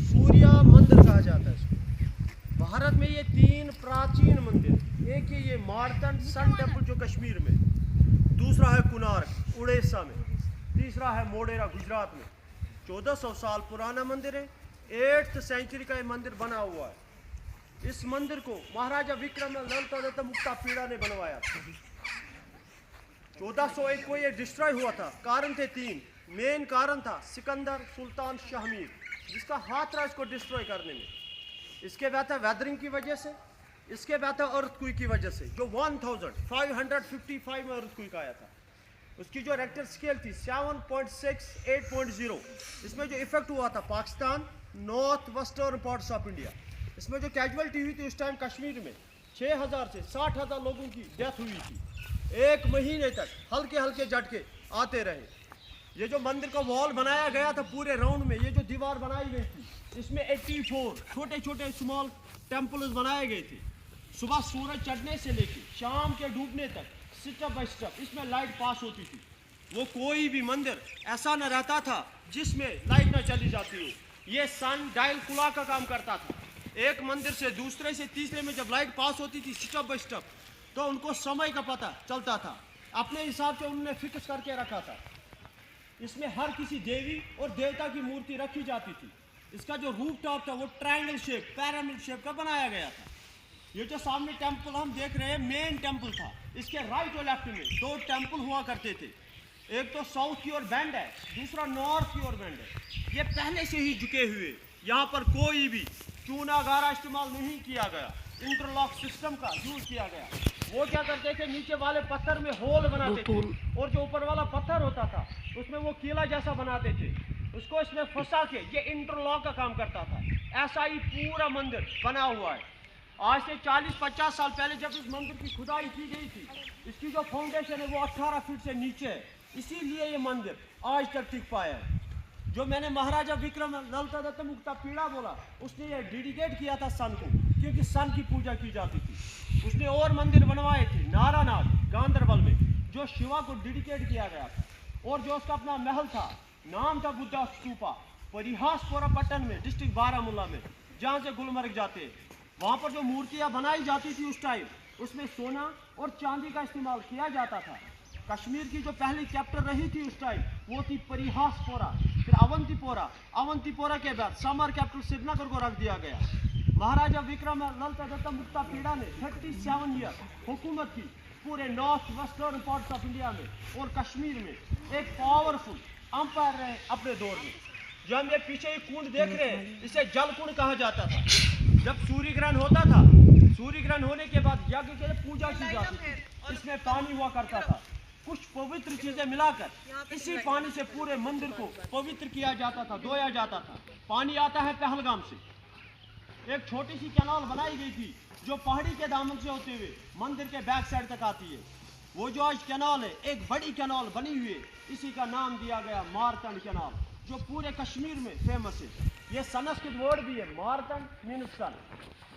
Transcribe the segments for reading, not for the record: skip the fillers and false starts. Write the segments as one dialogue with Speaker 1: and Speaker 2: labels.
Speaker 1: सूर्य मंदिर कहा जाता है इसको। भारत में ये 3 प्राचीन मंदिर, एक ये मार्तंड सन टेम्पल जो कश्मीर में, दूसरा है कोणार्क उड़ीसा में, तीसरा है मोढेरा गुजरात में। 1400 साल पुराना मंदिर है, 8th सेंचुरी का ये मंदिर बना हुआ है। इस मंदिर को महाराजा विक्रम ललिता मुक्तापीड़ा ने बनवाया था। 1401 को ये डिस्ट्रॉय हुआ था। कारण थे 3। मेन कारण था सिकंदर सुल्तान शाहमीर, जिसका हाथ रहा इसको डिस्ट्रॉय करने में। इसके बाद था वेदरिंग की वजह से, इसके बाद था अर्थक्वेक की वजह से, जो 1555 में अर्थक्वेक आया था। उसकी जो रेक्टर स्केल थी 7.6 8.0, इसमें जो इफेक्ट हुआ था Pakistan north western parts of India. इसमें जो कैजुअलिटी हुई थी उस टाइम कश्मीर में 6000 से 60,000 लोगों की डेथ हुई थी। 1 महीने तक हल्के हल्के झटके आते रहे। ये जो मंदिर का वॉल बनाया गया था पूरे राउंड में, ये जो दीवार बनाई गई थी, इसमें 84 छोटे छोटे स्मॉल टेम्पल्स बनाए गए थे। सुबह सूरज चढ़ने से लेकर शाम के डूबने तक स्टेप बाय स्टेप इसमें लाइट पास होती थी। वो कोई भी मंदिर ऐसा न रहता था जिसमें लाइट न चली जाती हो। ये सन डायल क्लॉक का काम करता था। एक मंदिर से दूसरे से तीसरे में जब लाइट पास होती थी स्टेप बाय स्टेप, तो उनको समय का पता चलता था। अपने हिसाब से उन्होंने फिक्स करके रखा था। इसमें हर किसी देवी और देवता की मूर्ति रखी जाती थी। इसका जो रूफ टॉप था वो ट्रायंगल शेप, पिरामिड शेप का बनाया गया था। ये जो सामने टेम्पल हम देख रहे हैं मेन टेम्पल था। इसके राइट और लेफ्ट में 2 टेम्पल हुआ करते थे। एक तो साउथ की ओर बैंड है, दूसरा नॉर्थ की ओर बैंड है। ये पहले से ही झुके हुए, यहाँ पर कोई भी चूना गारा इस्तेमाल नहीं किया गया, इंटरलॉक सिस्टम का यूज किया गया। वो क्या करते थे, नीचे वाले पत्थर में होल बनाते थे और जो ऊपर वाला पत्थर होता था उसमें वो किला जैसा बनाते थे, उसको इसमें फंसा के ये इंटरलॉक का काम करता था। ऐसा ही पूरा मंदिर बना हुआ है। आज से 40-50 साल पहले जब इस मंदिर की खुदाई की गई थी, इसकी जो फाउंडेशन है वो 18 फीट से नीचे है, इसीलिए ये मंदिर आज तक टिक पाया है। जो मैंने महाराजा विक्रम ललिता मुक्तापीड़ा बोला, उसने ये डेडिकेट किया था सन को, क्योंकि सन की पूजा की जाती थी। उसने और मंदिर बनवाए थे नारानाथ गांधरबल में, जो शिवा को डेडिकेट किया गया था। और जो उसका अपना महल था, नाम था बुद्धा स्तूपा, परिहासपुरा पट्टन में, डिस्ट्रिक्ट बारामूला में, जहाँ से गुलमर्ग जाते हैं। वहाँ पर जो मूर्तियाँ बनाई जाती थी उस टाइम, उसमें सोना और चांदी का इस्तेमाल किया जाता था। कश्मीर की जो पहली कैपिटल रही थी उस टाइम वो थी परिहासपुरा, फिर अवंतीपोरा, अवंतीपोरा के बाद समर कैपिटल श्रीनगर को रख दिया गया। महाराजा विक्रम ललिता मुक्तापीड़ा ने 37 ईयर हुकूमत की पूरे north western parts of India में और कश्मीर में। एक पावरफुल अंपायर रहे अपने दौर में। जो हम ये पीछे एक कुंड देख रहे हैं, इसे जल कुंड कहा जाता था। जब सूर्य ग्रहण होता था, सूर्य ग्रहण होने के बाद यज्ञ के लिए पूजा की जाती थी। इसमें पानी हुआ करता था, कुछ पवित्र चीजें मिलाकर इसी पानी से पूरे मंदिर को पवित्र किया जाता था, धोया जाता था। पानी आता है पहलगाम से। एक छोटी सी कैनाल बनाई गई थी जो पहाड़ी के दामन से होते हुए मंदिर के बैक साइड तक आती है। वो जो आज कैनाल है, एक बड़ी कैनाल बनी हुई है, इसी का नाम दिया गया मार्तंड कैनाल, जो पूरे कश्मीर में फेमस है। ये संस्कृत वर्ड भी है, मार्तंड मीन्स सन।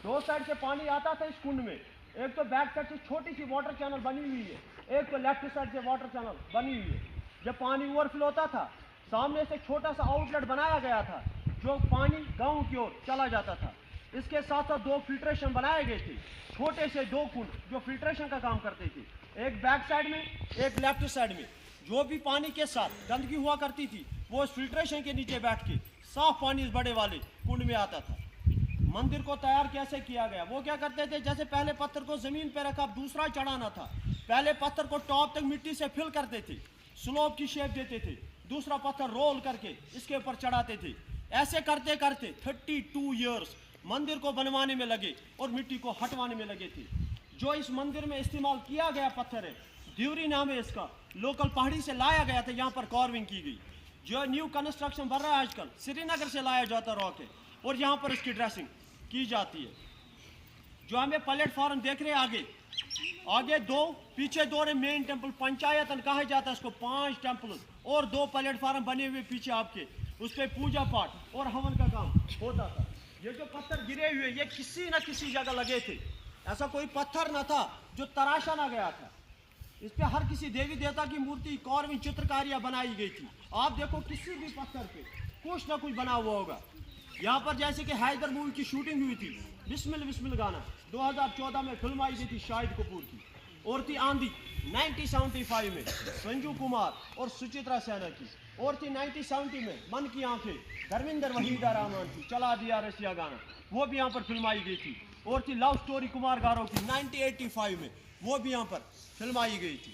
Speaker 1: 2 साइड से पानी आता था इस कुंड में। एक तो बैक साइड से छोटी सी वाटर चैनल बनी हुई है, एक तो लेफ्ट साइड से वाटर चैनल बनी हुई है। जब पानी ओवरफ्लो होता था, सामने से छोटा सा आउटलेट बनाया गया था, जो पानी गांव की ओर चला जाता था। इसके साथ साथ 2 फिल्ट्रेशन बनाए गए थे, छोटे से 2 कुंड जो फिल्ट्रेशन का काम करते थे, एक बैक साइड में, एक लेफ्ट साइड में। जो भी पानी के साथ गंदगी हुआ करती थी वो इस फिल्ट्रेशन के नीचे बैठ के साफ पानी इस बड़े वाले कुंड में आता था। मंदिर को तैयार कैसे किया गया, वो क्या करते थे, जैसे पहले पत्थर को जमीन पर रखा, दूसरा चढ़ाना था। पहले पत्थर को टॉप तक मिट्टी से फिल करते थे, स्लोप की शेप देते थे, दूसरा पत्थर रोल करके इसके ऊपर चढ़ाते थे। ऐसे करते करते 32 ईयर्स मंदिर को बनवाने में लगे और मिट्टी को हटवाने में लगे थे। जो इस मंदिर में इस्तेमाल किया गया पत्थर है, द्यूरी नाम है इसका, लोकल पहाड़ी से लाया गया था, यहाँ पर कार्विंग की गई। जो न्यू कंस्ट्रक्शन बन रहा है आजकल, श्रीनगर से लाया जाता रॉक है और यहाँ पर इसकी ड्रेसिंग की जाती है। जो हमें प्लेटफॉर्म देख रहे हैं आगे 2, पीछे 2 है मेन टेम्पल, पंचायतन कहा जाता है इसको। 5 टेम्पल और 2 प्लेटफॉर्म बने हुए पीछे आपके, उस पर पूजा पाठ और हवन का काम होता था। ये जो पत्थर गिरे हुए ये किसी न किसी जगह लगे थे, ऐसा कोई पत्थर न था जो तराशा ना गया था। इस पे हर किसी देवी देवता की मूर्ति कार्विंग चित्रकारियां बनाई गई थी। आप देखो किसी भी पत्थर पे कुछ ना कुछ बना हुआ होगा। यहाँ पर जैसे कि हैदर मूवी की शूटिंग हुई थी, बिस्मिल बिस्मिल गाना 2014 में फिल्म आई थी शाहिद कपूर की, और थी आंधी 1975 में संजू कुमार और सुचित्रा सेना की, और थी 1970 में मन की आंखें धर्मेंद्र वहीदा रहमान की, चला दिया रसिया गाना, वो भी यहाँ पर फिल्माई गई थी, और थी लव स्टोरी कुमार गारो की 1985 में, वो भी यहाँ पर फिल्माई गई थी।